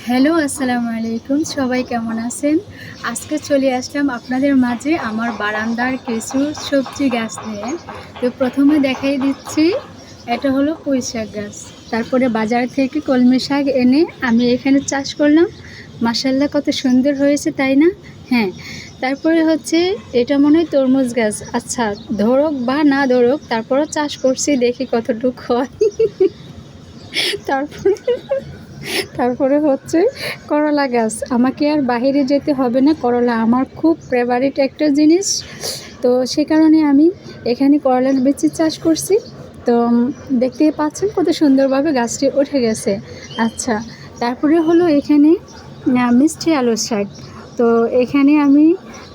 Hello, আসসালামু আলাইকুম। সবাই কেমন আছেন? আজকে চলে আসলাম আপনাদের মাঝে আমার বারান্দার কিছু সবজি গাছ নিয়ে। তো প্রথমে দেখাই দিচ্ছি, এটা হলো পুঁইশাক গাছ। তারপরে বাজার থেকে কলমি শাক এনে আমি এখানে চাষ করলাম। মাশাআল্লাহ কত সুন্দর হয়েছে, তাই না? হ্যাঁ, তারপরে হচ্ছে এটা মনে হয় তরমুজ গাছ। আচ্ছা, ধরুক বা না ধরুক তারপরেও চাষ করছি, দেখি কতটুক হয়। তারপরে তারপরে হচ্ছে করলা গাছ। আমাকে আর বাহিরে যেতে হবে না, করলা আমার খুব ফেভারিট একটা জিনিস। তো সে কারণে আমি এখানে করলার বেচি চাষ করছি। তো দেখতেই পাচ্ছেন কত সুন্দরভাবে গাছটি উঠে গেছে। আচ্ছা, তারপরে হলো এখানে মিষ্টি আলুর শাক। তো এখানে আমি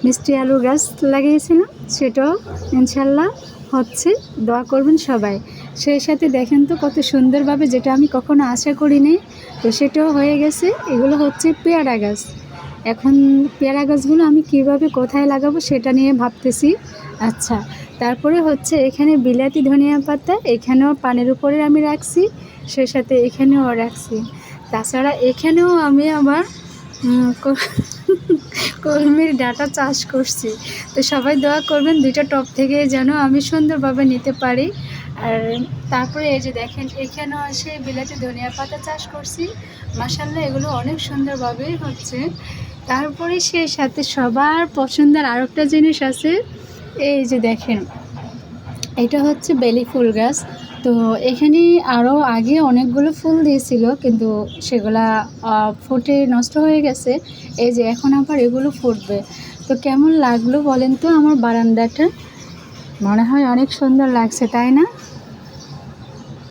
মিষ্টি আলু গাছ লাগিয়েছিলাম, সেটাও ইনশাল্লাহ হচ্ছে। দোয়া করবেন সবাই। সেই সাথে দেখেন তো কত সুন্দরভাবে, যেটা আমি কখনো আশা করিনি, তো সেটাও হয়ে গেছে। এগুলো হচ্ছে পেয়ারা গাছ। এখন পেয়ারা গাছগুলো আমি কিভাবে কোথায় লাগাবো সেটা নিয়ে ভাবতেছি। আচ্ছা, তারপরে হচ্ছে এখানে বিলাতি ধনিয়া পাতা, এখানেও পানির উপরে আমি রাখছি, সেই সাথে এখানেও রাখছি। তাছাড়া এখানেও আমি আবার কলমির ডাঁটা চাষ করছি। তো সবাই দোয়া করবেন দুইটা টব থেকে যেন আমি সুন্দরভাবে নিতে পারি। আর তারপরে এই যে দেখেন, এখানেও এসে বিলাতি ধনিয়া পাতা চাষ করছি। মাশাআল্লাহ এগুলো অনেক সুন্দরভাবেই হচ্ছে। তারপরে সেই সাথে সবার পছন্দের আরেকটা জিনিস আছে, এই যে দেখেন, এটা হচ্ছে বেলি ফুল গাছ। তো এখানে আরও আগে অনেকগুলো ফুল দিয়েছিল, কিন্তু সেগুলা ফুটে নষ্ট হয়ে গেছে। এই যে এখন আবার এগুলো ফুটবে। তো কেমন লাগলো বলেন তো আমার বারান্দাটা? মনে হয় অনেক সুন্দর লাগছে, তাই না?